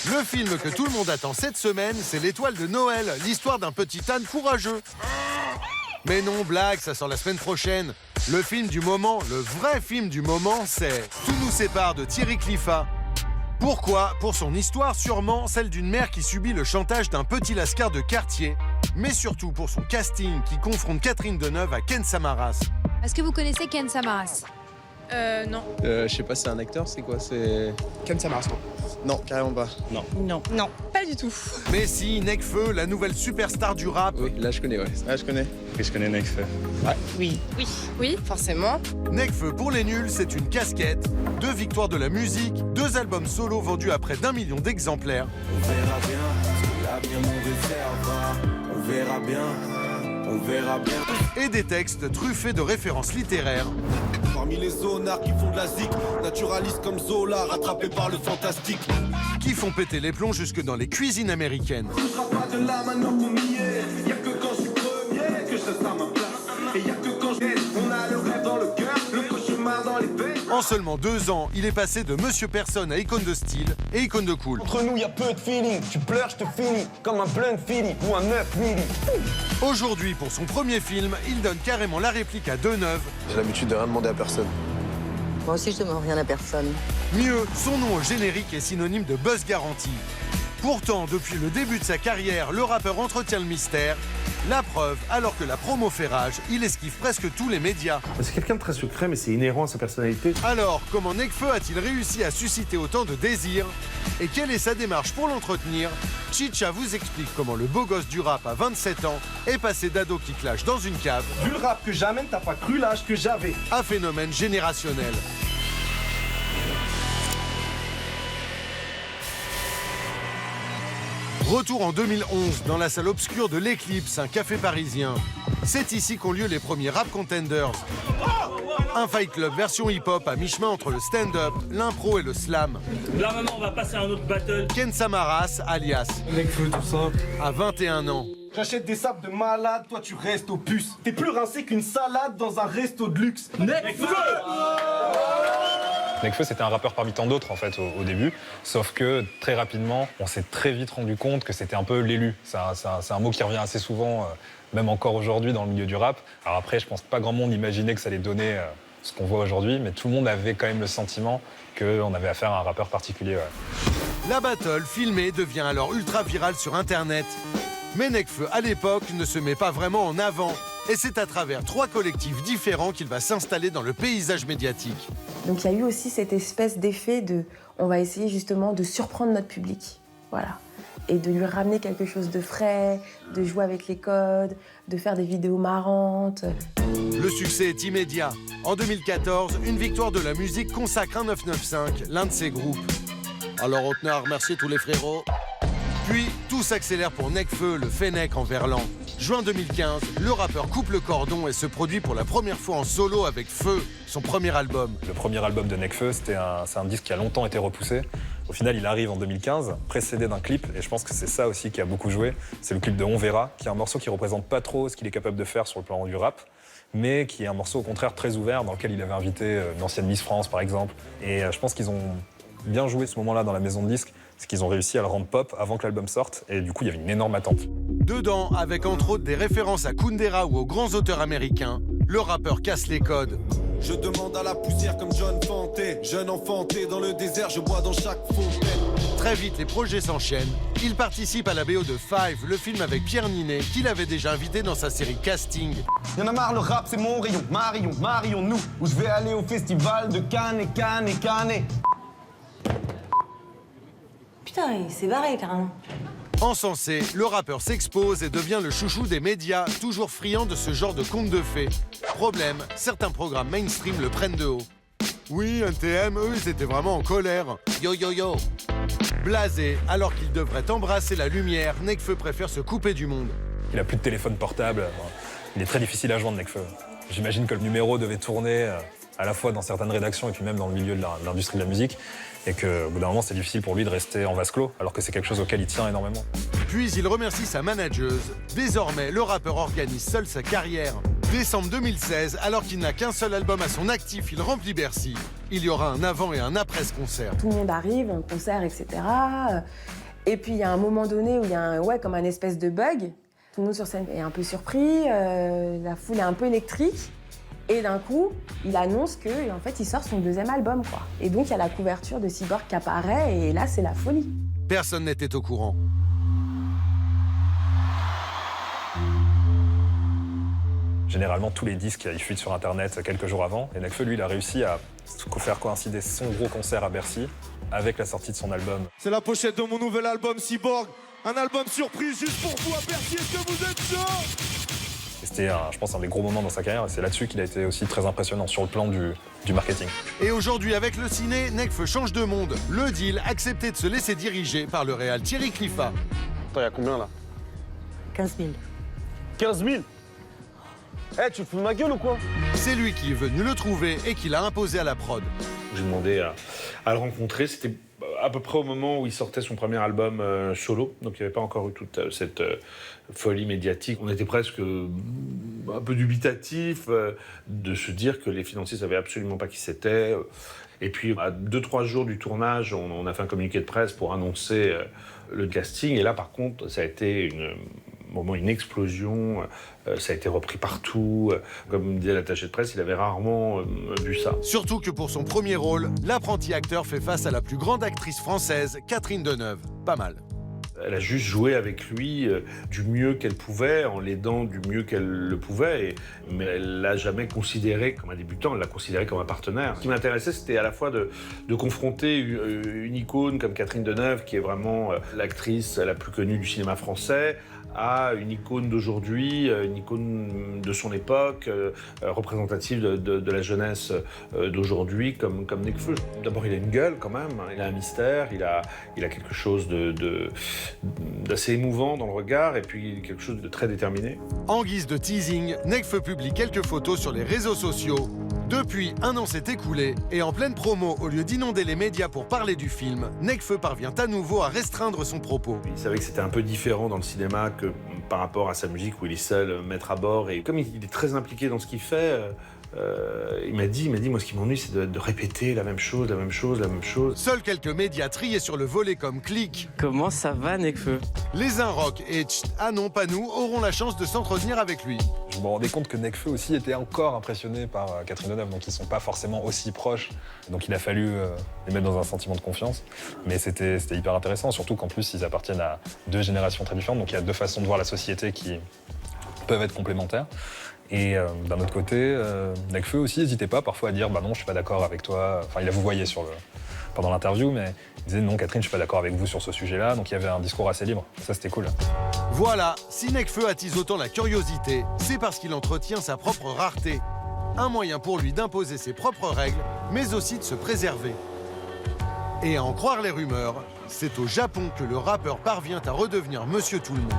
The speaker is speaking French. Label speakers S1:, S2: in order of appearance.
S1: Le film que tout le monde attend cette semaine, c'est L'Étoile de Noël, l'histoire d'un petit âne courageux. Mais non, blague, ça sort la semaine prochaine. Le film du moment, le vrai film du moment, c'est Tout nous sépare de Thierry Cliffat. Pourquoi? Pour son histoire sûrement, celle d'une mère qui subit le chantage d'un petit lascar de quartier, mais surtout pour son casting qui confronte Catherine Deneuve à Ken Samaras.
S2: Est-ce que vous connaissez Ken Samaras?
S3: Non.
S4: Je sais pas, c'est un acteur, c'est quoi? C'est
S5: Ken Samaras.
S4: Non, carrément pas. Non.
S3: Non. Non, pas du tout.
S1: Mais si, Nekfeu, la nouvelle superstar du rap.
S4: Oui, là je connais, ouais. Là je connais.
S6: Oui, je connais Nekfeu.
S3: Oui. Oui. Oui, forcément.
S1: Nekfeu pour les nuls, c'est une casquette, 2 victoires de la musique, 2 albums solo vendus à près d'1 million d'exemplaires.
S7: On verra bien ce que l'avenir nous réservera. On verra bien, on verra bien.
S1: Et des textes truffés de références littéraires.
S7: Parmi les zonards qui font de la zik, naturalistes comme Zola, rattrapés par le fantastique.
S1: Qui font péter les plombs jusque dans les cuisines américaines.
S7: On ne sera pas de là maintenant qu'on y est. Y'a que quand je suis premier que je reste à ma place. Et y'a que quand on a le rêve dans le cœur, le cauchemar dans les veines.
S1: En seulement 2 ans, il est passé de Monsieur Personne à icône de style et icône de cool.
S8: Entre nous, y a peu de feeling. Tu pleures, je te finis. Comme un blunt feeling ou un œuf really.
S1: Aujourd'hui, pour son premier film, il donne carrément la réplique à Deneuve.
S4: J'ai l'habitude de rien demander à personne.
S9: Moi aussi, je demande rien à personne.
S1: Mieux, son nom au générique est synonyme de buzz garanti. Pourtant, depuis le début de sa carrière, le rappeur entretient le mystère. La preuve, alors que la promo fait rage, il esquive presque tous les médias.
S10: C'est quelqu'un de très secret, mais c'est inhérent à sa personnalité.
S1: Alors, comment Nekfeu a-t-il réussi à susciter autant de désir? Et quelle est sa démarche pour l'entretenir? Chicha vous explique comment le beau gosse du rap à 27 ans est passé d'ado qui clash dans une cave.
S8: Vu le rap que j'amène, t'as pas cru l'âge que j'avais.
S1: À phénomène générationnel. Retour en 2011 dans la salle obscure de l'Eclipse, un café parisien. C'est ici qu'ont lieu les premiers Rap Contenders. Un fight club version hip-hop à mi-chemin entre le stand-up, l'impro et le slam.
S6: Là maintenant on va passer à un autre battle.
S1: Ken Samaras, alias
S8: Nekfeu, tout ça.
S1: à 21 ans.
S8: J'achète des sapes de malade, toi tu restes au puce. T'es plus rincé qu'une salade dans un resto de luxe. Nekfeu!
S11: Nekfeu, c'était un rappeur parmi tant d'autres en fait au début, sauf que très rapidement, on s'est très vite rendu compte que c'était un peu l'élu. C'est un mot qui revient assez souvent, même encore aujourd'hui dans le milieu du rap. Alors après, je pense que pas grand monde imaginait que ça allait donner ce qu'on voit aujourd'hui, mais tout le monde avait quand même le sentiment qu'on avait affaire à un rappeur particulier. Ouais.
S1: La battle filmée devient alors ultra virale sur Internet. Mais Nekfeu, à l'époque, ne se met pas vraiment en avant. Et c'est à travers 3 collectifs différents qu'il va s'installer dans le paysage médiatique.
S12: Donc il y a eu aussi cette espèce d'effet de... On va essayer justement de surprendre notre public. Voilà. Et de lui ramener quelque chose de frais, de jouer avec les codes, de faire des vidéos marrantes.
S1: Le succès est immédiat. En 2014, une victoire de la musique consacre un 995, l'un de ses groupes. Alors on tenait à remercier tous les frérots. Puis, tout s'accélère pour Nekfeu, le Fennec en Verlan. Juin 2015, le rappeur coupe le cordon et se produit pour la première fois en solo avec Feu, son premier album.
S11: Le premier album de Nekfeu, c'est un disque qui a longtemps été repoussé. Au final, il arrive en 2015, précédé d'un clip, et je pense que c'est ça aussi qui a beaucoup joué. C'est le clip de On Verra, qui est un morceau qui représente pas trop ce qu'il est capable de faire sur le plan du rap, mais qui est un morceau au contraire très ouvert, dans lequel il avait invité une ancienne Miss France, par exemple. Et je pense qu'ils ont bien joué ce moment-là dans la maison de disques, c'est qu'ils ont réussi à le rendre pop avant que l'album sorte, et du coup, il y avait une énorme attente.
S1: Dedans, avec entre autres des références à Kundera ou aux grands auteurs américains, le rappeur casse les codes.
S7: Je demande à la poussière comme John Fante. Jeune enfanté dans le désert, je bois dans chaque fontaine.
S1: Très vite, les projets s'enchaînent. Il participe à la BO de Five, le film avec Pierre Ninet, qu'il avait déjà invité dans sa série Casting.
S8: Y'en a marre, le rap c'est mon rayon. Marions-nous. Où je vais aller au festival de Cannes et Cannes et Cannes.
S9: Putain, il s'est barré, carrément.
S1: Encensé, le rappeur s'expose et devient le chouchou des médias, toujours friand de ce genre de contes de fées. Problème, certains programmes mainstream le prennent de haut. Oui, NTM, eux, ils étaient vraiment en colère. Yo yo yo. Blasé, alors qu'il devrait embrasser la lumière, Nekfeu préfère se couper du monde.
S11: Il a plus de téléphone portable, il est très difficile à joindre, Nekfeu. J'imagine que le numéro devait tourner à la fois dans certaines rédactions et puis même dans le milieu de l'industrie de la musique, et qu'au bout d'un moment, c'est difficile pour lui de rester en vase clos, alors que c'est quelque chose auquel il tient énormément.
S1: Puis il remercie sa manageuse. Désormais, le rappeur organise seul sa carrière. Décembre 2016, alors qu'il n'a qu'un seul album à son actif, il remplit Bercy. Il y aura un avant et un après ce concert.
S12: Tout le monde arrive, un concert, etc. Et puis il y a un moment donné où il y a comme un espèce de bug. Tout le monde sur scène est un peu surpris, la foule est un peu électrique. Et d'un coup, il annonce qu'en fait, il sort son deuxième album, quoi. Et donc, il y a la couverture de Cyborg qui apparaît, et là, c'est la folie.
S1: Personne n'était au courant.
S11: Généralement, tous les disques, ils fuitent sur Internet quelques jours avant. Et Nekfeu, lui, il a réussi à faire coïncider son gros concert à Bercy avec la sortie de son album.
S7: C'est la pochette de mon nouvel album Cyborg. Un album surprise juste pour vous à Bercy. Est-ce que vous êtes chaud?
S11: C'était, je pense, un des gros moments dans sa carrière. Et c'est là-dessus qu'il a été aussi très impressionnant sur le plan du marketing.
S1: Et aujourd'hui, avec le ciné, Nekfeu change de monde. Le deal, accepter de se laisser diriger par le réal Thierry Cliffat.
S4: Attends, il y a combien là?
S9: 15 000.
S8: 15 000. Eh, tu te fous de ma gueule ou quoi?
S1: C'est lui qui est venu le trouver et qui l'a imposé à la prod.
S10: J'ai demandé à le rencontrer. C'était à peu près au moment où il sortait son premier album solo. Donc il n'y avait pas encore eu toute cette folie médiatique. On était presque un peu dubitatif de se dire que les financiers ne savaient absolument pas qui c'était. Et puis à 2-3 jours du tournage, on a fait un communiqué de presse pour annoncer le casting. Et là par contre, ça a été une explosion, ça a été repris partout. Comme disait l'attaché de presse, il avait rarement vu ça.
S1: Surtout que pour son premier rôle, l'apprenti acteur fait face à la plus grande actrice française, Catherine Deneuve. Pas mal.
S10: Elle a juste joué avec lui du mieux qu'elle pouvait, en l'aidant du mieux qu'elle le pouvait. Mais elle l'a jamais considéré comme un débutant, elle l'a considéré comme un partenaire. Ce qui m'intéressait, c'était à la fois de confronter une icône comme Catherine Deneuve, qui est vraiment l'actrice la plus connue du cinéma français, à une icône d'aujourd'hui, une icône de son époque, représentative de la jeunesse d'aujourd'hui, comme Nekfeu. D'abord, il a une gueule quand même, hein. Il a un mystère, il a quelque chose d'assez émouvant dans le regard, et puis quelque chose de très déterminé.
S1: En guise de teasing, Nekfeu publie quelques photos sur les réseaux sociaux. Depuis, 1 an s'est écoulé, et en pleine promo, au lieu d'inonder les médias pour parler du film, Nekfeu parvient à nouveau à restreindre son propos.
S10: Il savait que c'était un peu différent dans le cinéma que par rapport à sa musique où il est seul maître à bord. Et comme il est très impliqué dans ce qu'il fait, il m'a dit, moi ce qui m'ennuie c'est de répéter la même chose.
S1: Seuls quelques médias triés sur le volet comme Click.
S5: Comment ça va, Nekfeu?
S1: Les Un Rock et Ah non pas nous auront la chance de s'entretenir avec lui.
S11: Je me rendais compte que Nekfeu aussi était encore impressionné par Catherine Deneuve, donc ils sont pas forcément aussi proches. Donc il a fallu les mettre dans un sentiment de confiance. Mais c'était hyper intéressant, surtout qu'en plus ils appartiennent à 2 générations très différentes. Donc il y a 2 façons de voir la société qui peuvent être complémentaires. Et d'un autre côté, Nekfeu aussi n'hésitait pas parfois à dire bah non, je suis pas d'accord avec toi. Enfin, il a vouvoyé pendant l'interview, mais il disait non, Catherine, je suis pas d'accord avec vous sur ce sujet-là. Donc il y avait un discours assez libre. Ça, c'était cool.
S1: Voilà, si Nekfeu attise autant la curiosité, c'est parce qu'il entretient sa propre rareté. Un moyen pour lui d'imposer ses propres règles, mais aussi de se préserver. Et à en croire les rumeurs, c'est au Japon que le rappeur parvient à redevenir Monsieur Tout le Monde.